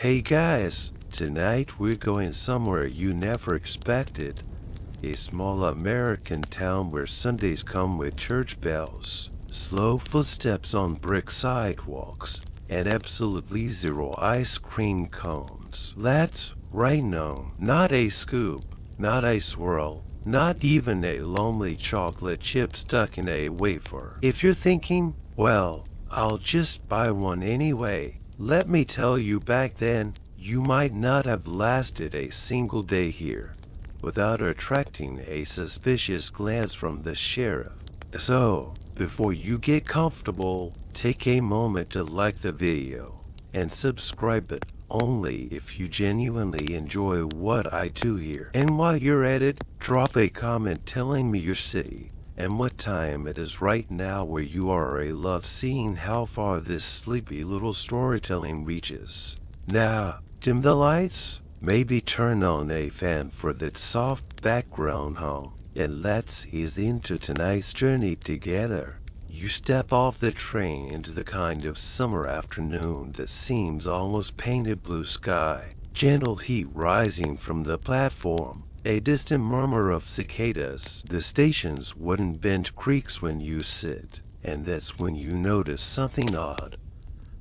Hey guys, tonight we're going somewhere you never expected. A small American town where Sundays come with church bells, slow footsteps on brick sidewalks, and absolutely zero ice cream cones. That's right, no, not a scoop, not a swirl, not even a lonely chocolate chip stuck in a wafer. If you're thinking, well, I'll just buy one anyway, let me tell you, back then, you might not have lasted a single day here without attracting a suspicious glance from the sheriff. So, before you get comfortable, take a moment to like the video and subscribe, but only if you genuinely enjoy what I do here. And while you're at it, drop a comment telling me your city and what time it is right now where you are. I love seeing how far this sleepy little storytelling reaches. Now, dim the lights, maybe turn on a fan for that soft background hum, and let's ease into tonight's journey together. You step off the train into the kind of summer afternoon that seems almost painted blue sky, gentle heat rising from the platform, a distant murmur of cicadas. The station's wooden bench creaks when you sit, and that's when you notice something odd.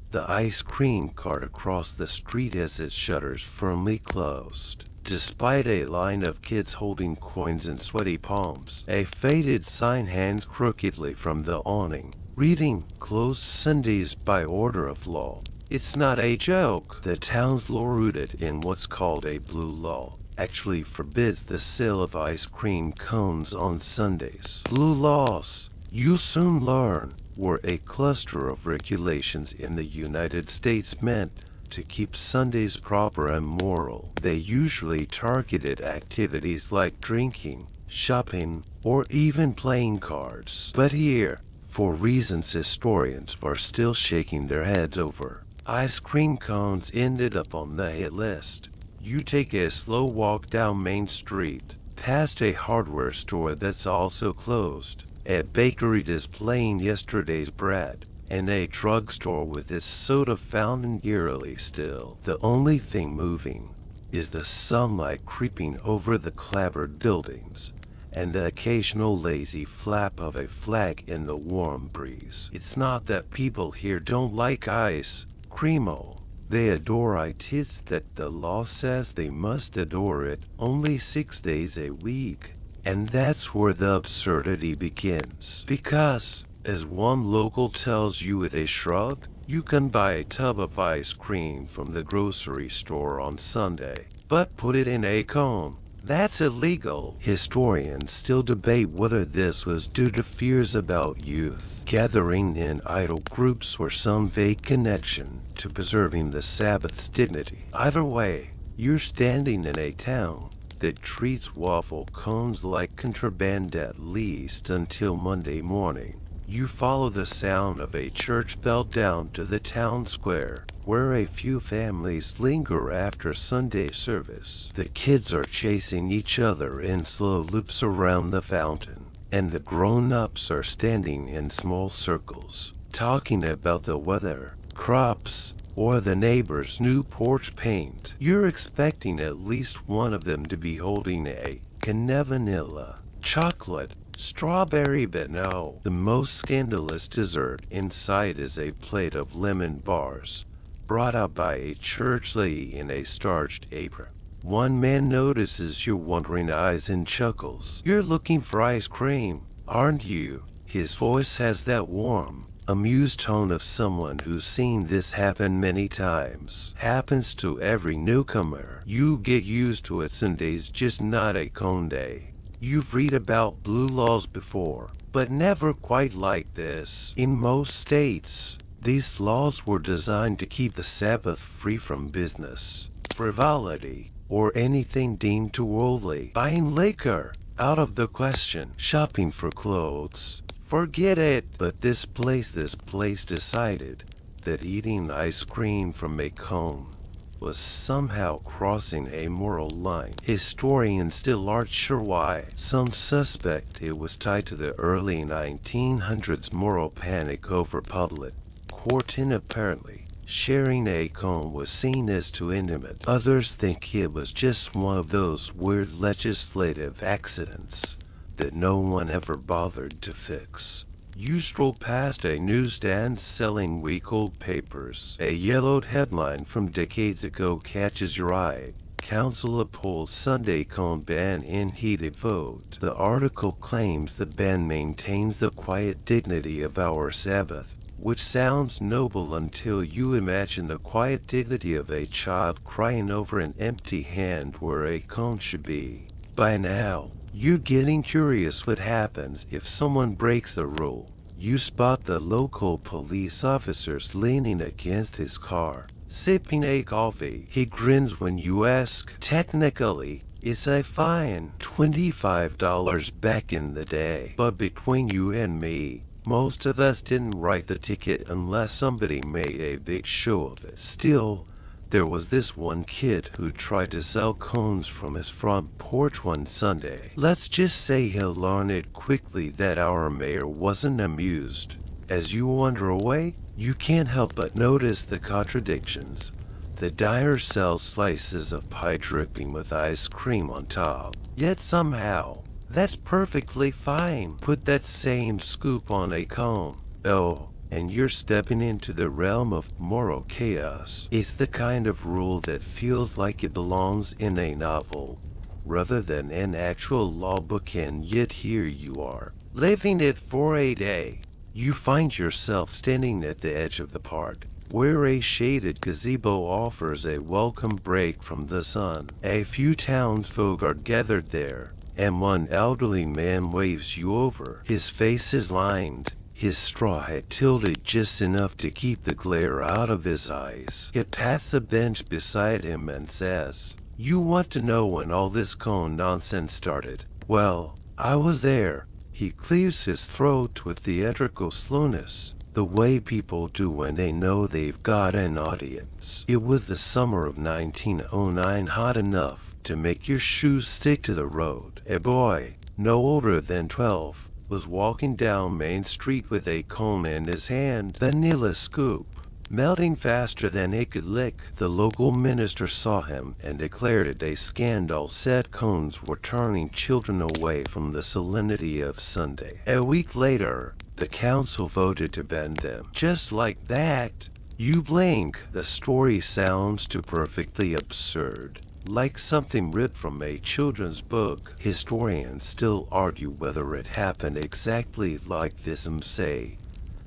The ice cream cart across the street has its shutters firmly closed. Despite a line of kids holding coins in sweaty palms, a faded sign hangs crookedly from the awning, reading, "Closed Sundays by order of law." It's not a joke. The town's law, rooted in what's called a blue law, actually forbids the sale of ice cream cones on Sundays. Blue laws, you'll soon learn, were a cluster of regulations in the United States meant to keep Sundays proper and moral. They usually targeted activities like drinking, shopping, or even playing cards. But here, for reasons historians are still shaking their heads over, ice cream cones ended up on the hit list. You take a slow walk down Main Street, past a hardware store that's also closed, a bakery displaying yesterday's bread, and a drugstore with its soda fountain eerily still. The only thing moving is the sunlight creeping over the clapboard buildings and the occasional lazy flap of a flag in the warm breeze. It's not that people here don't like ice creamo. They adore it. It's that the law says they must adore it only 6 days a week. And that's where the absurdity begins. Because, as one local tells you with a shrug, you can buy a tub of ice cream from the grocery store on Sunday, but put it in a cone. That's illegal. Historians still debate whether this was due to fears about youth gathering in idle groups or some vague connection to preserving the Sabbath's dignity. Either way, you're standing in a town that treats waffle cones like contraband, at least until Monday morning. You follow the sound of a church bell down to the town square, where a few families linger after Sunday service. The kids are chasing each other in slow loops around the fountain, and the grown-ups are standing in small circles, talking about the weather, crops, or the neighbor's new porch paint. You're expecting at least one of them to be holding a can vanilla, chocolate, strawberry, but no. The most scandalous dessert inside is a plate of lemon bars, brought out by a church lady in a starched apron. One man notices your wondering eyes and chuckles. "You're looking for ice cream, aren't you?" His voice has that warm, amused tone of someone who's seen this happen many times. Happens to every newcomer. You get used to it. Sunday's just not a cone day. You've read about blue laws before, but never quite like this. In most states, these laws were designed to keep the Sabbath free from business, frivolity, or anything deemed too worldly. Buying liquor, out of the question. Shopping for clothes, forget it. But this place decided that eating ice cream from a cone was somehow crossing a moral line. Historians still aren't sure why. Some suspect it was tied to the early 1900s moral panic over public quarantine. Apparently, Sharing a cone was seen as too intimate. Others think it was just one of those weird legislative accidents that no one ever bothered to fix. You stroll past a newsstand selling week-old papers. A yellowed headline from decades ago catches your eye. Council upholds Sunday cone ban in heated vote. The article claims the ban maintains the quiet dignity of our Sabbath, which sounds noble until you imagine the quiet dignity of a child crying over an empty hand where a cone should be. By now, you're getting curious what happens if someone breaks the rule. You spot the local police officers leaning against his car, sipping a coffee. He grins when you ask. Technically, it's a fine, $25 back in the day. But between you and me, most of us didn't write the ticket unless somebody made a big show of it. Still, there was this one kid who tried to sell cones from his front porch one Sunday. Let's just say he'll learn it quickly that our mayor wasn't amused. As you wander away, you can't help but notice the contradictions. The diner sells slices of pie dripping with ice cream on top. Yet somehow, that's perfectly fine. Put that same scoop on a cone. Oh, and you're stepping into the realm of moral chaos. It's the kind of rule that feels like it belongs in a novel, rather than an actual law book, and yet here you are, living it for a day. You find yourself standing at the edge of the park, where a shaded gazebo offers a welcome break from the sun. A few townsfolk are gathered there, and one elderly man waves you over. His face is lined, his straw hat tilted just enough to keep the glare out of his eyes. He pats the bench beside him and says, "You want to know when all this cone nonsense started? Well, I was there." He clears his throat with theatrical slowness, the way people do when they know they've got an audience. It was the summer of 1909, hot enough to make your shoes stick to the road. A boy, no older than 12, was walking down Main Street with a cone in his hand, vanilla scoop, melting faster than it could lick. The local minister saw him and declared it a scandal. Said cones were turning children away from the solemnity of Sunday. A week later, the council voted to ban them. Just like that, you blink. The story sounds too perfectly absurd, like something ripped from a children's book. Historians still argue whether it happened exactly like this. Some say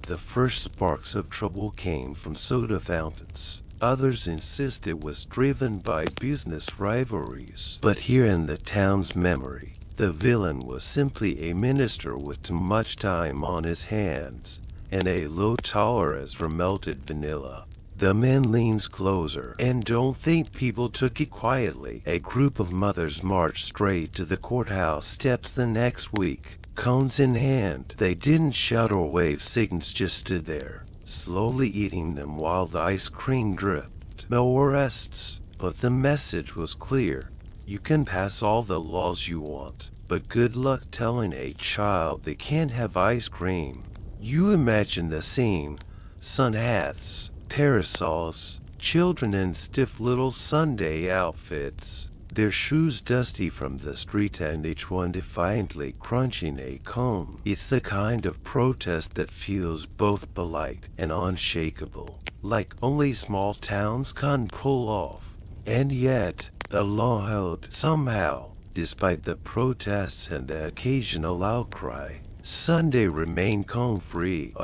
the first sparks of trouble came from soda fountains. Others insist it was driven by business rivalries. But here in the town's memory, the villain was simply a minister with too much time on his hands and a low tolerance for melted vanilla. The man leans closer, and don't think people took it quietly. A group of mothers marched straight to the courthouse steps the next week, cones in hand. They didn't shout or wave signals, just stood there, slowly eating them while the ice cream dripped. No arrests, but the message was clear. You can pass all the laws you want, but good luck telling a child they can't have ice cream. You imagine the scene: sun hats, parasols, children in stiff little Sunday outfits, their shoes dusty from the street, and each one defiantly crunching a cone. It's the kind of protest that feels both polite and unshakable, like only small towns can pull off. And yet, the law held somehow, despite the protests and the occasional outcry. Sunday remained cone-free.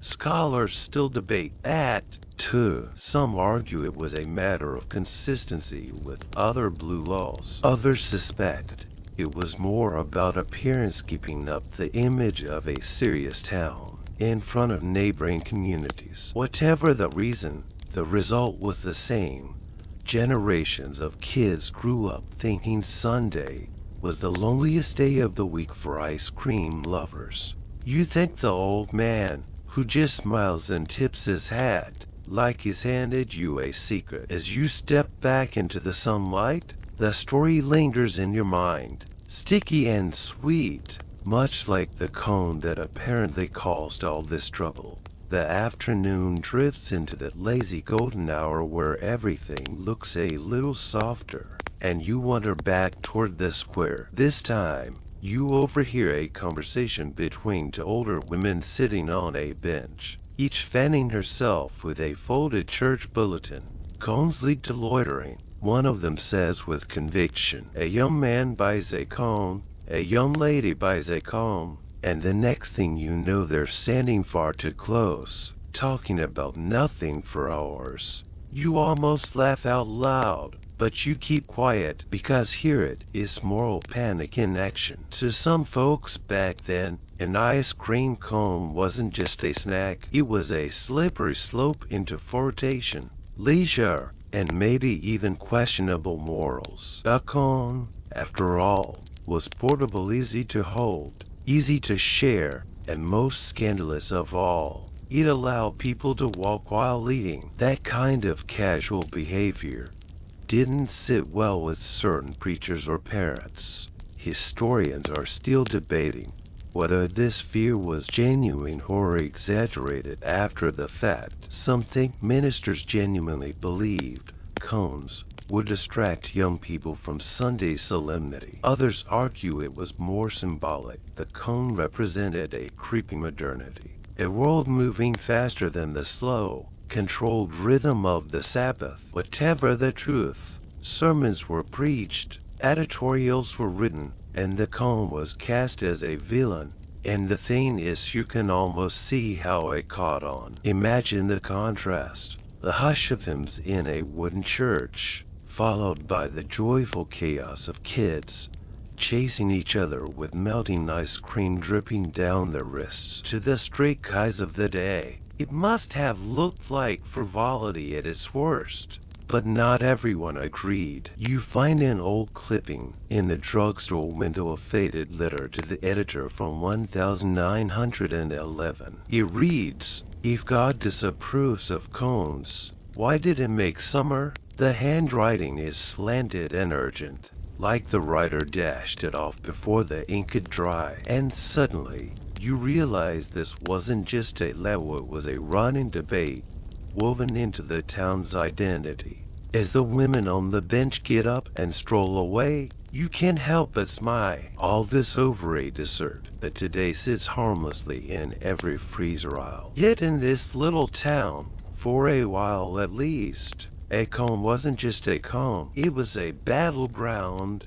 Scholars still debate that, too. Some argue it was a matter of consistency with other blue laws. Others suspect it was more about appearance, keeping up the image of a serious town in front of neighboring communities. Whatever the reason, the result was the same. Generations of kids grew up thinking Sunday was the loneliest day of the week for ice cream lovers. You thank the old man, who just smiles and tips his hat, like he's handed you a secret. As you step back into the sunlight, the story lingers in your mind, sticky and sweet, much like the cone that apparently caused all this trouble. The afternoon drifts into that lazy golden hour where everything looks a little softer, and you wander back toward the square. This time, you overhear a conversation between two older women sitting on a bench, each fanning herself with a folded church bulletin. Cones lead to loitering. One of them says with conviction, "A young man buys a cone, a young lady buys a cone," and the next thing you know they're standing far too close, talking about nothing for hours. You almost laugh out loud, but you keep quiet because here it is moral panic in action. To some folks back then, an ice cream cone wasn't just a snack, it was a slippery slope into flirtation, leisure, and maybe even questionable morals. A cone, after all, was portable, easy to hold, easy to share, and most scandalous of all, it allowed people to walk while eating. That kind of casual behavior didn't sit well with certain preachers or parents. Historians are still debating whether this fear was genuine or exaggerated after the fact. Some think ministers genuinely believed cones would distract young people from Sunday solemnity. Others argue it was more symbolic. The cone represented a creeping modernity, a world moving faster than the slow, controlled rhythm of the Sabbath. Whatever the truth, sermons were preached, editorials were written, and the cone was cast as a villain. And the thing is, you can almost see how it caught on. Imagine the contrast. The hush of hymns in a wooden church, followed by the joyful chaos of kids chasing each other with melting ice cream dripping down their wrists. To the straight guys of the day, it must have looked like frivolity at its worst. But not everyone agreed. You find an old clipping in the drugstore window, a faded letter to the editor from 1911. It reads, "If God disapproves of cones, why did He make summer?" The handwriting is slanted and urgent, like the writer dashed it off before the ink could dry. And suddenly, you realize this wasn't just a letter, it was a running debate woven into the town's identity. As the women on the bench get up and stroll away, you can't help but smile. All this over a dessert that today sits harmlessly in every freezer aisle. Yet in this little town, for a while at least, a cone wasn't just a cone, it was a battleground.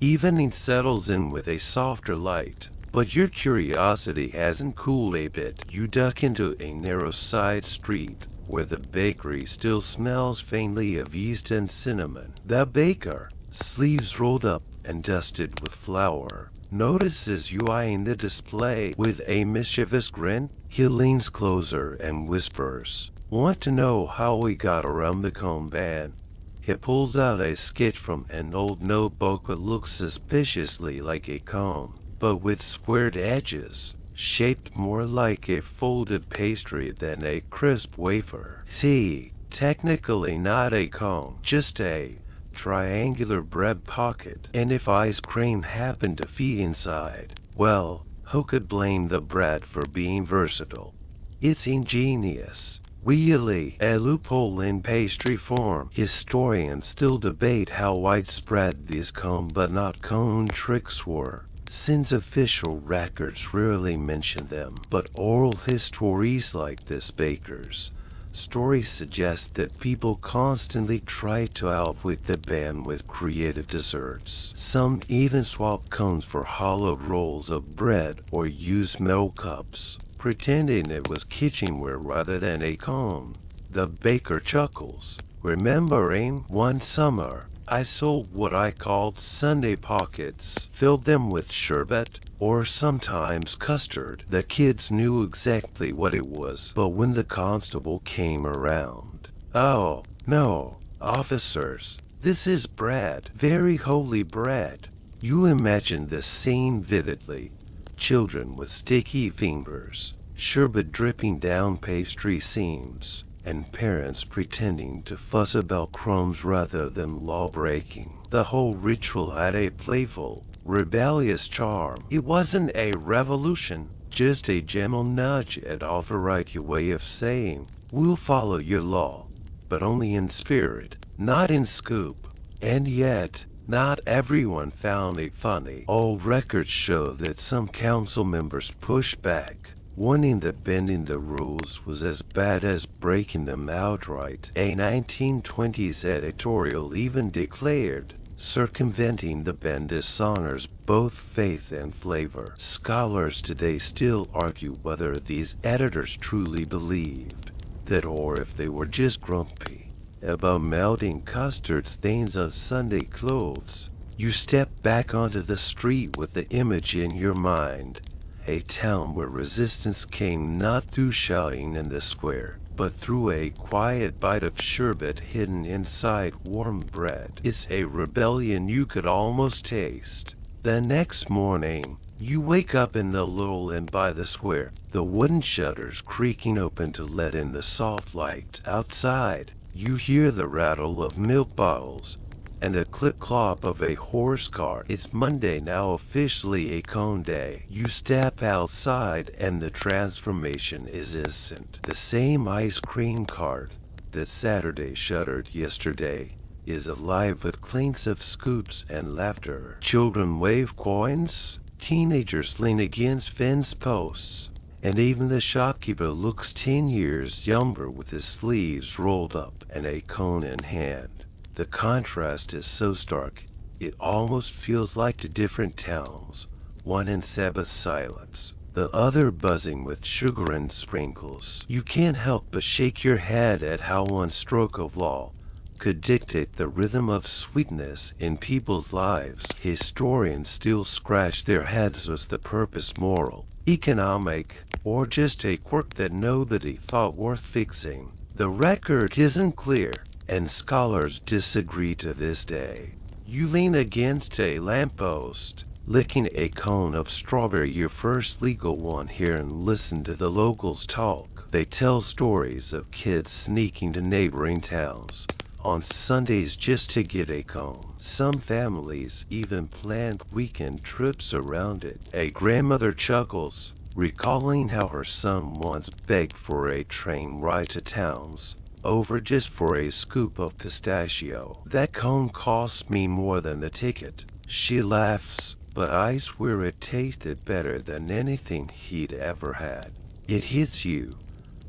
Evening settles in with a softer light, but your curiosity hasn't cooled a bit. You duck into a narrow side street where the bakery still smells faintly of yeast and cinnamon. The baker, sleeves rolled up and dusted with flour, notices you eyeing the display with a mischievous grin. He leans closer and whispers, "Want to know how we got around the cone ban?" He pulls out a sketch from an old notebook that looks suspiciously like a cone, but with squared edges, shaped more like a folded pastry than a crisp wafer. See, technically not a cone, just a triangular bread pocket. And if ice cream happened to fit inside, well, who could blame the bread for being versatile? It's ingenious. Really, a loophole in pastry form. Historians still debate how widespread these cone but not cone tricks were, since official records rarely mention them. But oral histories like this baker's story suggest that people constantly try to outwit the ban with creative desserts. Some even swap cones for hollowed rolls of bread or use metal cups, pretending it was kitchenware rather than a cone. The baker chuckles, remembering one summer I sold what I called Sunday pockets, filled them with sherbet, or sometimes custard. The kids knew exactly what it was, but when the constable came around, "Oh, no, officers, this is bread, very holy bread." You imagine this scene vividly. Children with sticky fingers, sherbet dripping down pastry seams, and parents pretending to fuss about crumbs rather than law-breaking. The whole ritual had a playful, rebellious charm. It wasn't a revolution, just a gentle nudge at authority way of saying, we'll follow your law, but only in spirit, not in scoop. And yet, not everyone found it funny. Old records show that some council members pushed back, warning that bending the rules was as bad as breaking them outright. A 1920s editorial even declared, circumventing the ban dishonors both faith and flavor. Scholars today still argue whether these editors truly believed that or if they were just grumpy about melting custard stains on Sunday clothes. You step back onto the street with the image in your mind. A town where resistance came not through shouting in the square, but through a quiet bite of sherbet hidden inside warm bread. It's a rebellion you could almost taste. The next morning, you wake up in the little inn by the square, the wooden shutters creaking open to let in the soft light. Outside, you hear the rattle of milk bottles and the clip-clop of a horse cart. It's Monday, now officially a cone day. You step outside and the transformation is instant. The same ice cream cart that Saturday shuttered yesterday is alive with clinks of scoops and laughter. Children wave coins, teenagers lean against fence posts, and even the shopkeeper looks 10 years younger with his sleeves rolled up and a cone in hand. The contrast is so stark, it almost feels like two different towns, one in Sabbath silence, the other buzzing with sugar and sprinkles. You can't help but shake your head at how one stroke of law could dictate the rhythm of sweetness in people's lives. Historians still scratch their heads. Was the purpose moral, economic, or just a quirk that nobody thought worth fixing? The record isn't clear, and scholars disagree to this day. You lean against a lamppost, licking a cone of strawberry, your first legal one here, and listen to the locals talk. They tell stories of kids sneaking to neighboring towns on Sundays just to get a cone. Some families even planned weekend trips around it. A grandmother chuckles, recalling how her son once begged for a train ride to towns over just for a scoop of pistachio. That cone cost me more than the ticket. She laughs, but I swear it tasted better than anything he'd ever had. It hits you.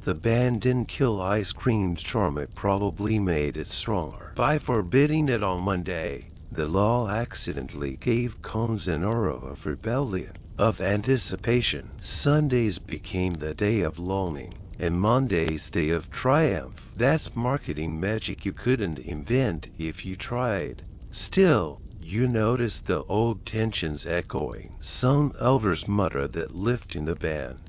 The ban didn't kill ice cream's charm, it probably made it stronger. By forbidding it on Monday, the law accidentally gave cones an aura of rebellion, of anticipation. Sundays became the day of longing, and Monday's day of triumph. That's marketing magic you couldn't invent if you tried. Still, you notice the old tensions echoing. Some elders mutter that lifting the ban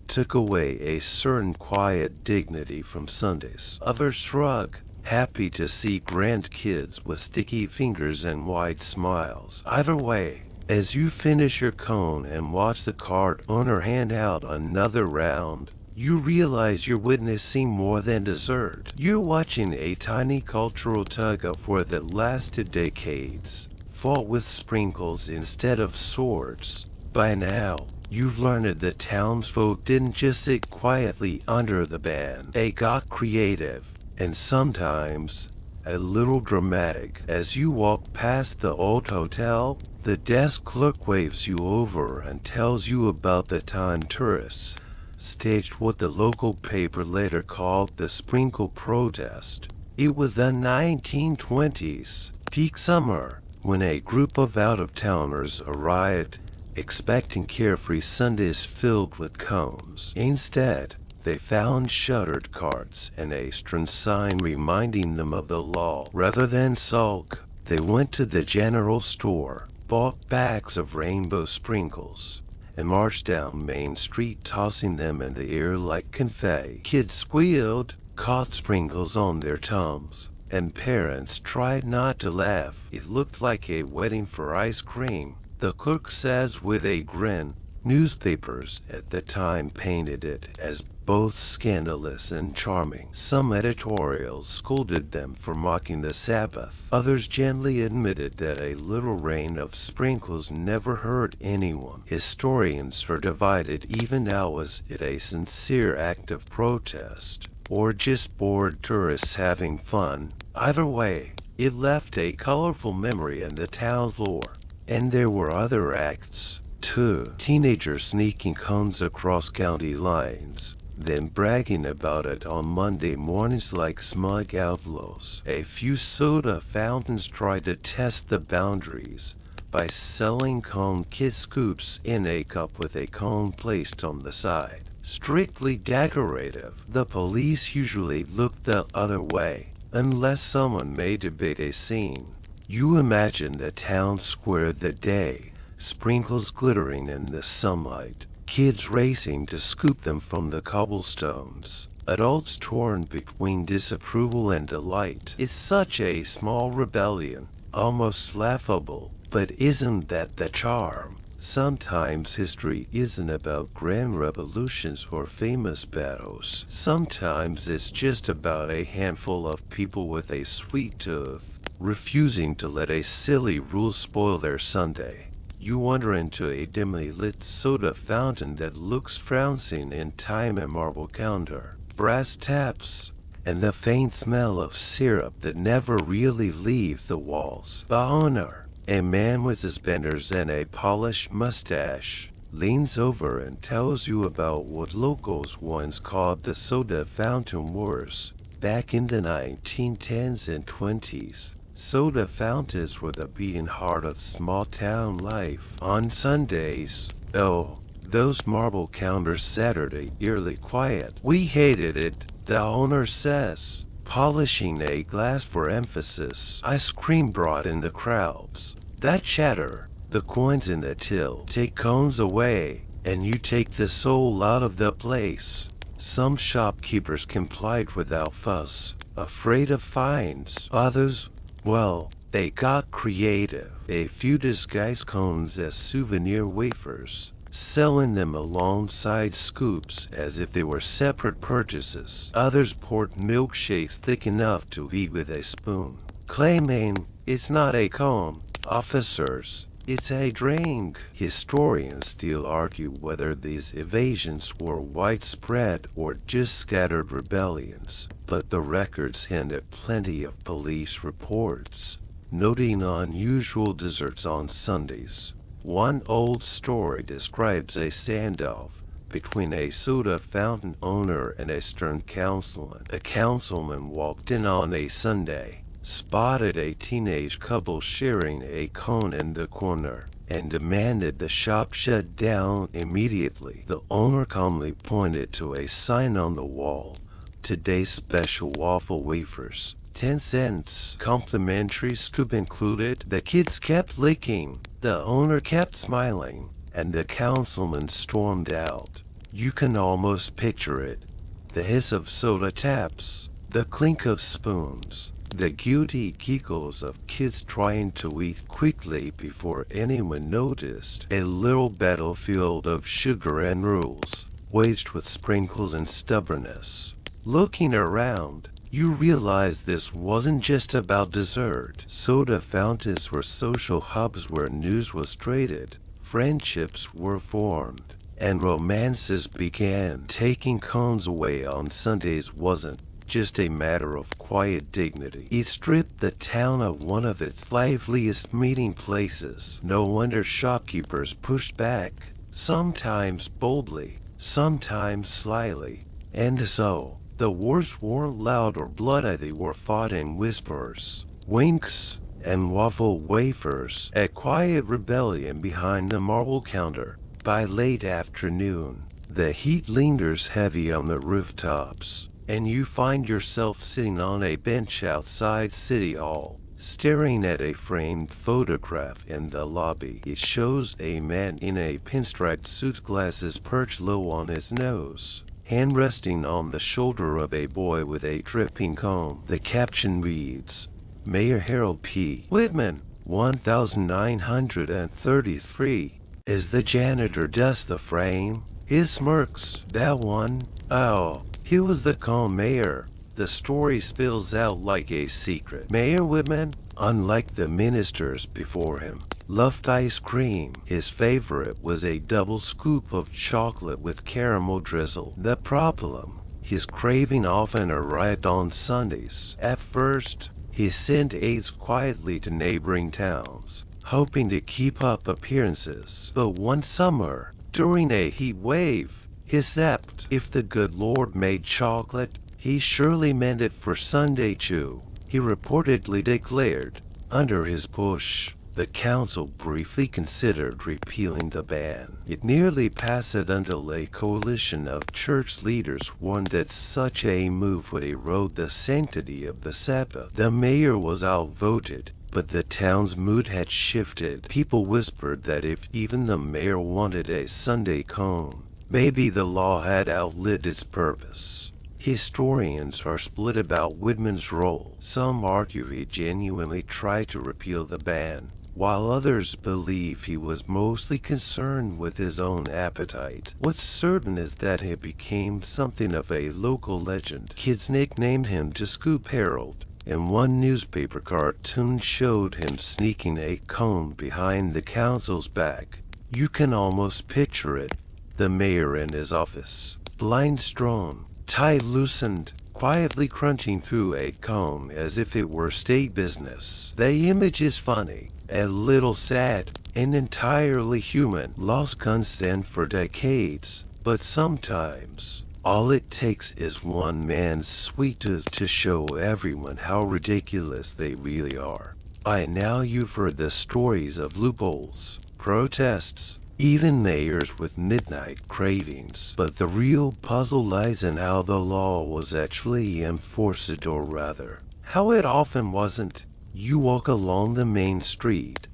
took away a certain quiet dignity from Sundays. Others shrug, happy to see grandkids with sticky fingers and wide smiles. Either way, as you finish your cone and watch the cart owner hand out another round, you realize you're witnessing more than dessert. You're watching a tiny cultural tug-of-war that lasted decades, fought with sprinkles instead of swords. By now, you've learned that townsfolk didn't just sit quietly under the ban. They got creative, and sometimes a little dramatic. As you walk past the old hotel, the desk clerk waves you over and tells you about the time tourists staged what the local paper later called the sprinkle protest. It was the 1920s, peak summer, when a group of out-of-towners arrived, expecting carefree Sundays filled with cones. Instead, they found shuttered carts and a stern sign reminding them of the law. Rather than sulk, they went to the general store, bought bags of rainbow sprinkles, and marched down Main Street tossing them in the air like confetti. Kids squealed, caught sprinkles on their tongues, and parents tried not to laugh. It looked like a wedding for ice cream. The clerk says with a grin, Newspapers at the time painted it as both scandalous and charming. Some editorials scolded them for mocking the Sabbath. Others gently admitted that a little rain of sprinkles never hurt anyone. Historians are divided. Even now, was it a sincere act of protest, or just bored tourists having fun? Either way, it left a colorful memory in the town's lore. And there were other acts, too. Teenagers sneaking cones across county lines, then bragging about it on Monday mornings like smug outlaws. A few soda fountains tried to test the boundaries by selling cone kid scoops in a cup with a cone placed on the side. Strictly decorative, the police usually looked the other way, unless someone made a big scene. You imagine the town square that day, sprinkles glittering in the sunlight, kids racing to scoop them from the cobblestones, adults torn between disapproval and delight. It's such a small rebellion, almost laughable, but isn't that the charm? Sometimes history isn't about grand revolutions or famous battles. Sometimes it's just about a handful of people with a sweet tooth, refusing to let a silly rule spoil their Sunday. You wander into a dimly lit soda fountain that looks flouncing in time, a marble counter, brass taps, and the faint smell of syrup that never really leaves the walls. The owner, a man with suspenders and a polished mustache, leans over and tells you about what locals once called the soda fountain wars. Back in the 1910s and 20s, soda fountains were the beating heart of small town life. On Sundays, oh, those marble counters Saturday eerily quiet. We hated it, the owner says, polishing a glass for emphasis. Ice cream brought in the crowds. That chatter, the coins in the till, take cones away, and you take the soul out of the place. Some shopkeepers complied without fuss, afraid of fines. Others, well, they got creative. A few disguised cones as souvenir wafers, selling them alongside scoops as if they were separate purchases. Others poured milkshakes thick enough to eat with a spoon, claiming it's not a cone, officers, it's a drink. Historians still argue whether these evasions were widespread or just scattered rebellions, but the records hint at plenty of police reports, noting unusual deserts on Sundays. One old story describes a standoff between a soda fountain owner and a stern councilman. A councilman walked in on a Sunday, spotted a teenage couple sharing a cone in the corner, and demanded the shop shut down immediately. The owner calmly pointed to a sign on the wall, "Today's special waffle wafers, 10 cents, complimentary scoop included." The kids kept licking, the owner kept smiling, and the councilman stormed out. You can almost picture it. The hiss of soda taps, the clink of spoons, the guilty giggles of kids trying to eat quickly before anyone noticed. A little battlefield of sugar and rules, waged with sprinkles and stubbornness. Looking around, you realize this wasn't just about dessert. Soda fountains were social hubs where news was traded, friendships were formed, and romances began. Taking cones away on Sundays wasn't just a matter of quiet dignity. It stripped the town of one of its liveliest meeting places. No wonder shopkeepers pushed back, sometimes boldly, sometimes slyly. And so, the wars weren't loud or bloody, they were fought in whispers, winks, and waffle wafers. A quiet rebellion behind the marble counter. By late afternoon, the heat lingers heavy on the rooftops, and you find yourself sitting on a bench outside City Hall, staring at a framed photograph in the lobby. It shows a man in a pinstriped suit, glasses perched low on his nose, hand resting on the shoulder of a boy with a dripping comb. The caption reads, "Mayor Harold P. Whitman, 1933, As the janitor dusts the frame, he smirks. That one? Oh, he was the calm mayor. The story spills out like a secret. Mayor Whitman, unlike the ministers before him, loved ice cream. His favorite was a double scoop of chocolate with caramel drizzle. The problem, his craving often arrived on Sundays. At first, he sent aides quietly to neighboring towns, hoping to keep up appearances. But one summer, during a heat wave, he snapped. If the good Lord made chocolate, he surely meant it for Sunday too, he reportedly declared. Under his push, the council briefly considered repealing the ban. It nearly passed until a coalition of church leaders warned that such a move would erode the sanctity of the Sabbath. The mayor was outvoted, but the town's mood had shifted. People whispered that if even the mayor wanted a Sunday cone, maybe the law had outlived its purpose. Historians are split about Whitman's role. Some argue he genuinely tried to repeal the ban, while others believe he was mostly concerned with his own appetite. What's certain is that he became something of a local legend. Kids nicknamed him the Scoop Herald, and one newspaper cartoon showed him sneaking a cone behind the council's back. You can almost picture it. The mayor in his office, blinds drawn, tie loosened, quietly crunching through a cone as if it were state business. The image is funny, a little sad, and entirely human. Laws can stand for decades, but sometimes all it takes is one man's sweet tooth to show everyone how ridiculous they really are. By now you've heard the stories of loopholes, protests, even mayors with midnight cravings. But the real puzzle lies in how the law was actually enforced, or rather, how it often wasn't. You walk along the main street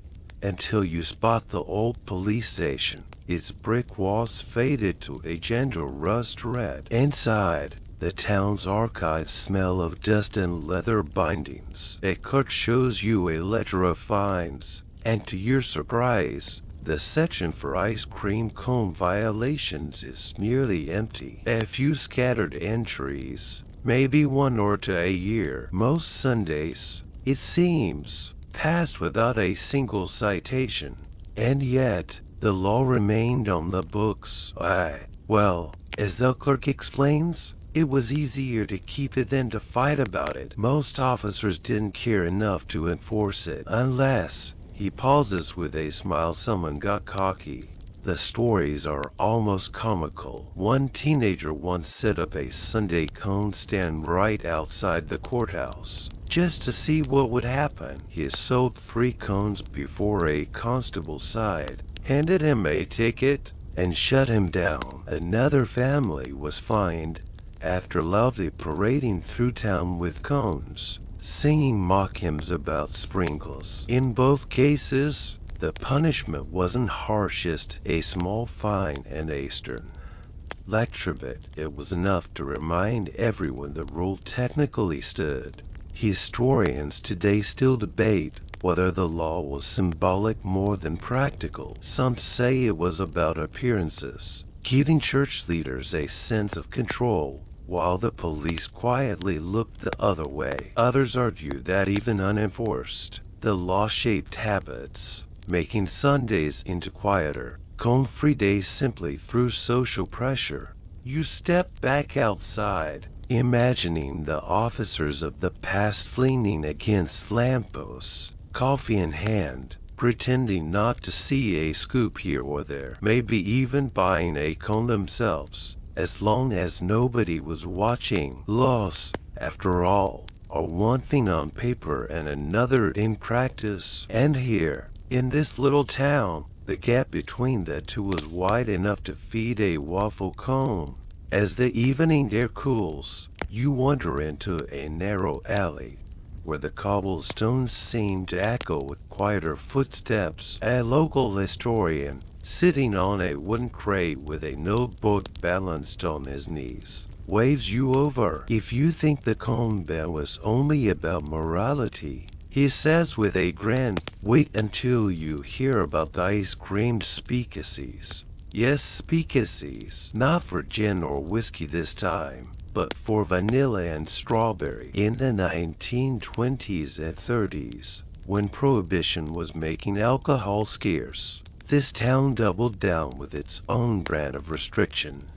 until you spot the old police station. Its brick walls faded to a gentle rust red. Inside, the town's archives smell of dust and leather bindings. A clerk shows you a ledger of fines, and to your surprise, the section for ice cream cone violations is nearly empty. A few scattered entries, maybe one or two a year. Most Sundays, it seems, passed without a single citation. And yet, the law remained on the books. Well, as the clerk explains, it was easier to keep it than to fight about it. Most officers didn't care enough to enforce it, unless... He pauses with a smile. Someone got cocky. The stories are almost comical. One teenager once set up a Sunday cone stand right outside the courthouse, just to see what would happen. He sold 3 cones before a constable sighed, handed him a ticket, and shut him down. Another family was fined after loudly parading through town with cones, singing mock hymns about sprinkles. In both cases, the punishment wasn't harshest, a small fine and a stern lecture, but it was enough to remind everyone the rule technically stood. Historians today still debate whether the law was symbolic more than practical. Some say it was about appearances, giving church leaders a sense of control, while the police quietly looked the other way. Others argue that even unenforced, the law shaped habits, making Sundays into quieter, cone-free days simply through social pressure. You step back outside, imagining the officers of the past leaning against lampposts, coffee in hand, pretending not to see a scoop here or there, maybe even buying a cone themselves, as long as nobody was watching. Laws, after all, are one thing on paper and another in practice. And here, in this little town, the gap between the two was wide enough to feed a waffle cone. As the evening air cools, you wander into a narrow alley where the cobblestones seem to echo with quieter footsteps. A local historian, sitting on a wooden crate with a notebook balanced on his knees, waves you over. If you think the cone ban was only about morality, He says with a grin, "Wait until you hear about the ice cream speakeasies." Yes, speakeasies, not for gin or whiskey this time, but for vanilla and strawberry. In the 1920s and 30s, when Prohibition was making alcohol scarce, this town doubled down with its own brand of restriction.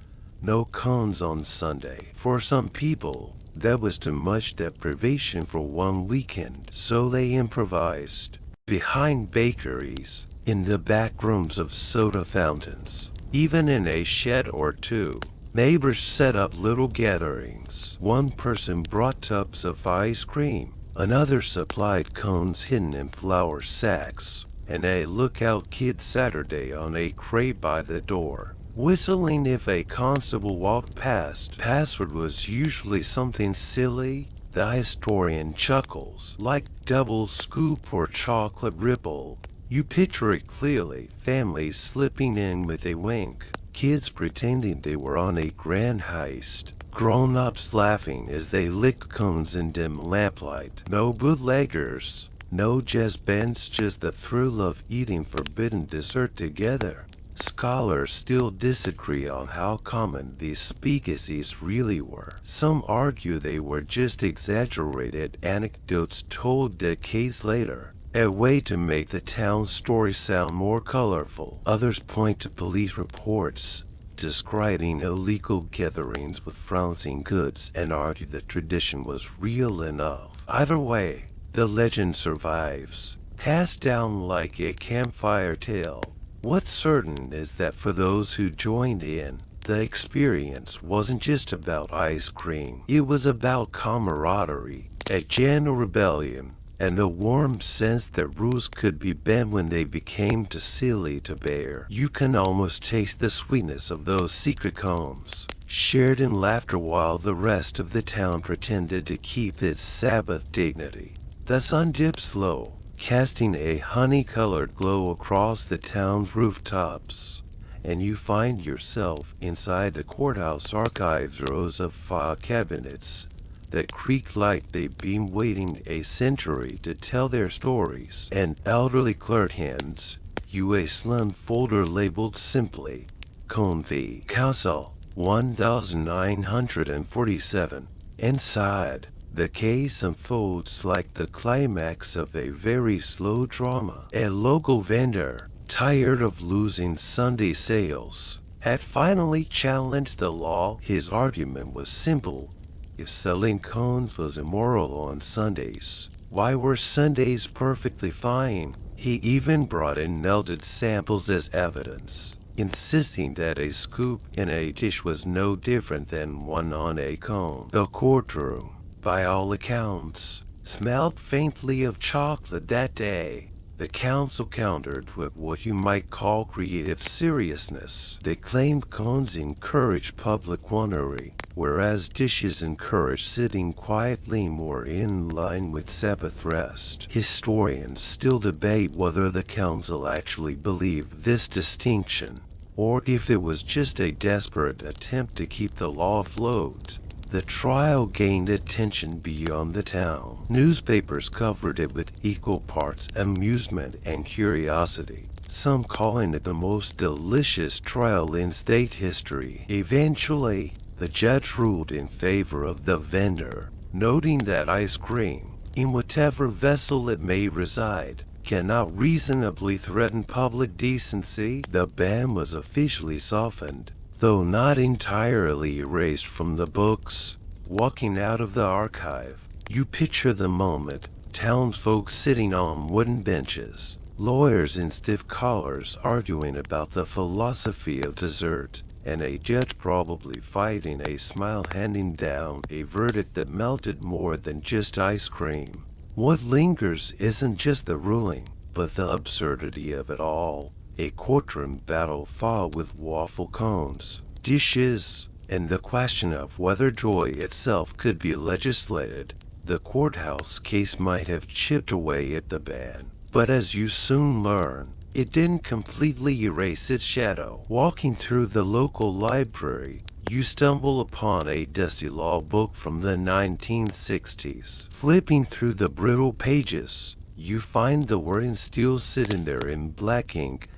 No cones on Sunday. For some people, that was too much deprivation for one weekend, so they improvised. Behind bakeries, in the back rooms of soda fountains, even in a shed or two, neighbors set up little gatherings. One person brought tubs of ice cream, another supplied cones hidden in flour sacks, and a lookout kid Saturday on a crate by the door, whistling if a constable walked past. Password was usually something silly. The historian chuckles, like double scoop or chocolate ripple. You picture it clearly, families slipping in with a wink, kids pretending they were on a grand heist, grown-ups laughing as they licked cones in dim lamplight. No bootleggers, no jazz bands, just the thrill of eating forbidden dessert together. Scholars still disagree on how common these speakeasies really were. Some argue they were just exaggerated anecdotes told decades later, a way to make the town's story sound more colorful. Others point to police reports describing illegal gatherings with flouncing goods and argue the tradition was real enough. Either way, the legend survives, passed down like a campfire tale. What's certain is that for those who joined in, the experience wasn't just about ice cream. It was about camaraderie, a gentle rebellion, and the warm sense that rules could be bent when they became too silly to bear. You can almost taste the sweetness of those secret cones, shared in laughter while the rest of the town pretended to keep its Sabbath dignity. The sun dips low, casting a honey-colored glow across the town's rooftops, and you find yourself inside the courthouse archives, rows of file cabinets that creak like they've been waiting a century to tell their stories. An elderly clerk hands you a slim folder labeled simply, "Cone Fee Council 1947. Inside, the case unfolds like the climax of a very slow drama. A local vendor, tired of losing Sunday sales, had finally challenged the law. His argument was simple. If selling cones was immoral on Sundays, why were Sundays perfectly fine? He even brought in melted samples as evidence, insisting that a scoop in a dish was no different than one on a cone. The courtroom, by all accounts, smelled faintly of chocolate that day. The council countered with what you might call creative seriousness. They claimed cones encouraged public wondery, whereas dishes encouraged sitting quietly, more in line with Sabbath rest. Historians still debate whether the council actually believed this distinction, or if it was just a desperate attempt to keep the law afloat. The trial gained attention beyond the town. Newspapers covered it with equal parts amusement and curiosity, some calling it the most delicious trial in state history. Eventually, the judge ruled in favor of the vendor, noting that ice cream, in whatever vessel it may reside, cannot reasonably threaten public decency. The ban was officially softened, though not entirely erased from the books. Walking out of the archive, you picture the moment, townsfolk sitting on wooden benches, lawyers in stiff collars arguing about the philosophy of dessert, and a judge probably fighting a smile handing down a verdict that melted more than just ice cream. What lingers isn't just the ruling, but the absurdity of it all. A courtroom battle fought with waffle cones, dishes, and the question of whether joy itself could be legislated. The courthouse case might have chipped away at the ban, but as you soon learn, it didn't completely erase its shadow. Walking through the local library, you stumble upon a dusty law book from the 1960s. Flipping through the brittle pages, you find the wording still sitting there in black ink.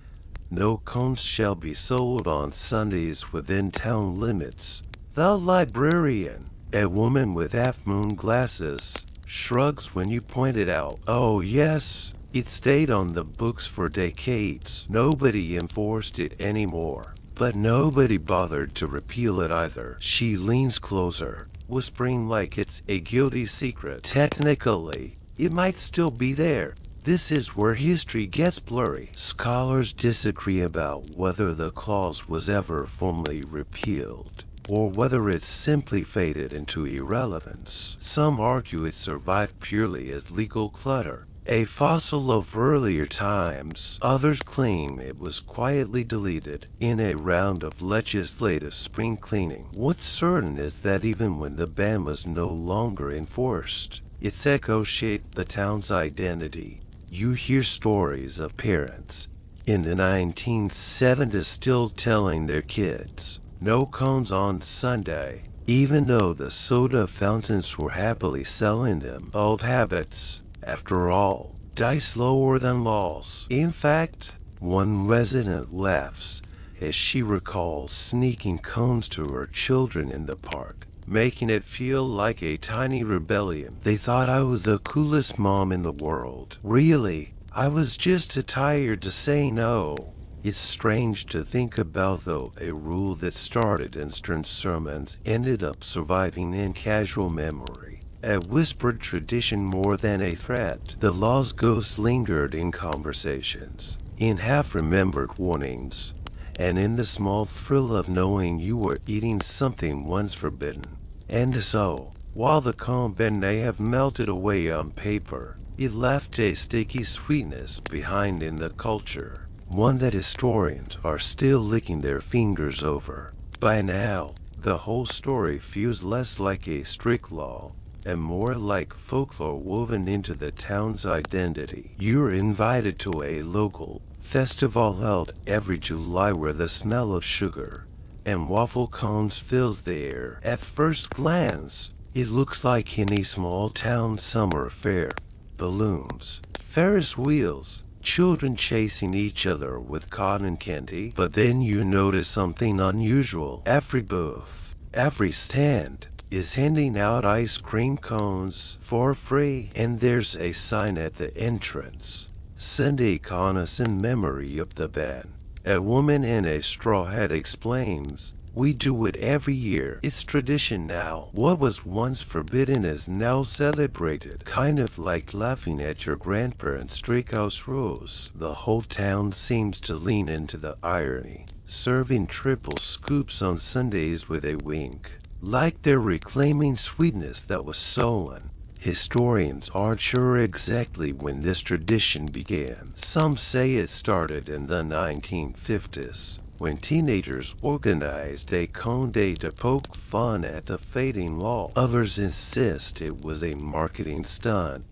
No cones shall be sold on Sundays within town limits. The librarian, a woman with half-moon glasses, shrugs when you point it out. Oh yes, it stayed on the books for decades. Nobody enforced it anymore. But nobody bothered to repeal it either. She leans closer, whispering like it's a guilty secret. Technically, it might still be there. This is where history gets blurry. Scholars disagree about whether the clause was ever formally repealed, or whether it simply faded into irrelevance. Some argue it survived purely as legal clutter, a fossil of earlier times. Others claim it was quietly deleted in a round of legislative spring cleaning. What's certain is that even when the ban was no longer enforced, its echo shaped the town's identity. You hear stories of parents in the 1970s still telling their kids, no cones on Sunday, even though the soda fountains were happily selling them. Old habits, after all, die slower than laws. In fact, one resident laughs as she recalls sneaking cones to her children in the park, making it feel like a tiny rebellion. They thought I was the coolest mom in the world. Really, I was just too tired to say no. It's strange to think about, though, a rule that started in stern sermons ended up surviving in casual memory. A whispered tradition more than a threat. The law's ghost lingered in conversations, in half-remembered warnings, and in the small thrill of knowing you were eating something once forbidden. And so, while the cone ban may have melted away on paper, it left a sticky sweetness behind in the culture, one that historians are still licking their fingers over. By now, the whole story feels less like a strict law and more like folklore woven into the town's identity. You're invited to a local festival held every July where the smell of sugar and waffle cones fills the air. At first glance, it looks like any small town summer fair. Balloons, Ferris wheels, children chasing each other with cotton candy. But then you notice something unusual. Every booth, every stand, is handing out ice cream cones for free, and there's a sign at the entrance. Sunday cones in memory of the ban. A woman in a straw hat explains, we do it every year. It's tradition now. What was once forbidden is now celebrated. Kind of like laughing at your grandparents' treehouse rules. The whole town seems to lean into the irony, serving triple scoops on Sundays with a wink, like they're reclaiming sweetness that was stolen. Historians aren't sure exactly when this tradition began. Some say it started in the 1950s, when teenagers organized a cone day to poke fun at the fading law. Others insist it was a marketing stunt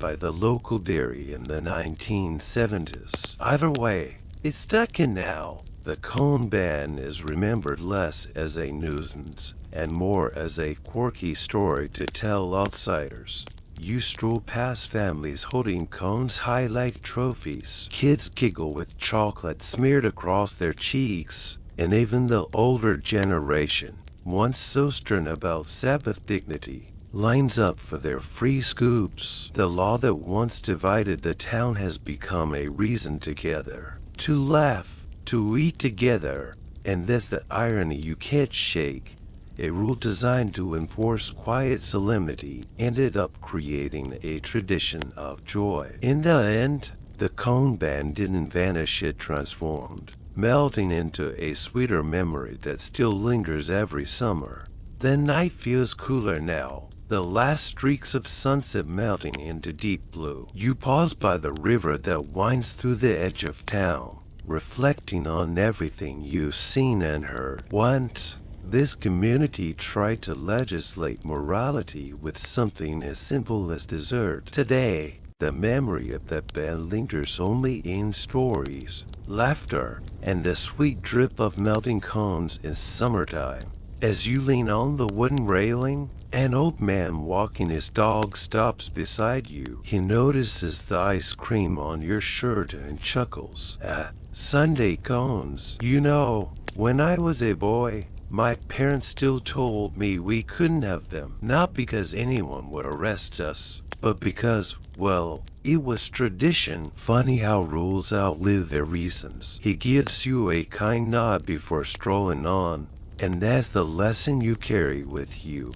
by the local dairy in the 1970s. Either way, it's stuck in now. The cone ban is remembered less as a nuisance and more as a quirky story to tell outsiders. You stroll past families holding cones high like trophies. Kids giggle with chocolate smeared across their cheeks, and even the older generation, once so stern about Sabbath dignity, lines up for their free scoops. The law that once divided the town has become a reason to gather, to laugh, to eat together, and that's the irony you can't shake. A rule designed to enforce quiet solemnity ended up creating a tradition of joy. In the end, the cone ban didn't vanish, it transformed, melting into a sweeter memory that still lingers every summer. The night feels cooler now, the last streaks of sunset melting into deep blue. You pause by the river that winds through the edge of town, reflecting on everything you've seen and heard. Once, this community tried to legislate morality with something as simple as dessert. Today, the memory of that ban lingers only in stories, laughter, and the sweet drip of melting cones in summertime. As you lean on the wooden railing, an old man walking his dog stops beside you. He notices the ice cream on your shirt and chuckles. Sundae cones. You know, when I was a boy, my parents still told me we couldn't have them. Not because anyone would arrest us, but because, well, it was tradition. Funny how rules outlive their reasons. He gives you a kind nod before strolling on, and that's the lesson you carry with you.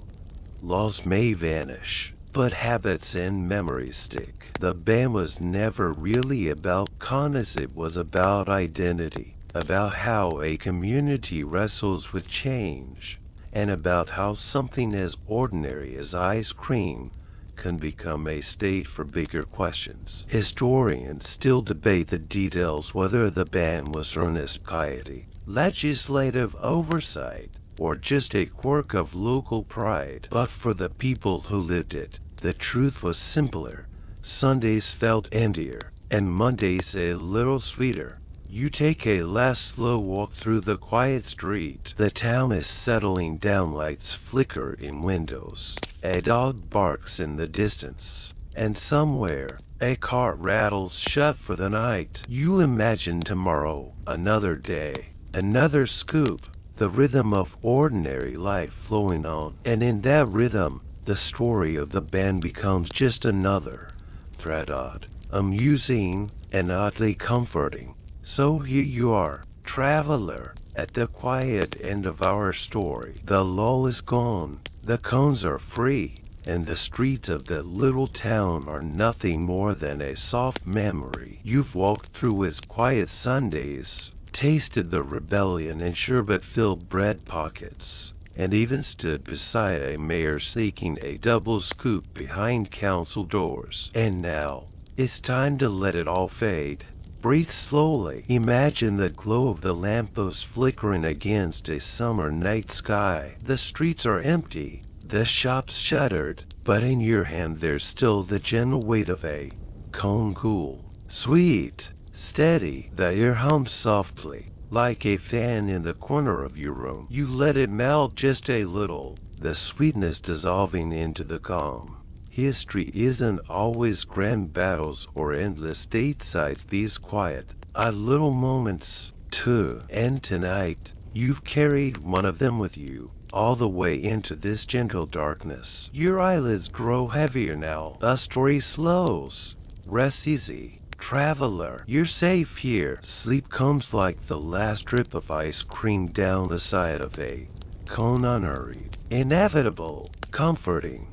Laws may vanish, but habits and memories stick. The band was never really about cons, it was about identity, about how a community wrestles with change, and about how something as ordinary as ice cream can become a stage for bigger questions. Historians still debate the details, whether the ban was earnest piety, legislative oversight, or just a quirk of local pride. But for the people who lived it, the truth was simpler. Sundays felt emptier, and Mondays a little sweeter. You take a last slow walk through the quiet street. The town is settling down, lights flicker in windows. A dog barks in the distance, and somewhere, a car rattles shut for the night. You imagine tomorrow, another day, another scoop, the rhythm of ordinary life flowing on. And in that rhythm, the story of the band becomes just another thread, odd, amusing, and oddly comforting. So here you are, traveler, at the quiet end of our story. The lull is gone, the cones are free, and the streets of that little town are nothing more than a soft memory. You've walked through its quiet Sundays, tasted the rebellion in sherbet-filled bread pockets, and even stood beside a mayor seeking a double scoop behind council doors. And now, it's time to let it all fade. Breathe slowly. Imagine the glow of the lamppost flickering against a summer night sky. The streets are empty, the shops shuttered, but in your hand there's still the gentle weight of a cone, cool, sweet, steady. The air hums softly, like a fan in the corner of your room. You let it melt just a little, the sweetness dissolving into the calm. History isn't always grand battles or endless statesides, these quiet, odd little moments, too. And tonight, you've carried one of them with you, all the way into this gentle darkness. Your eyelids grow heavier now. The story slows. Rest easy. Traveler, you're safe here. Sleep comes like the last drip of ice cream down the side of a cone, unhurried, inevitable, comforting.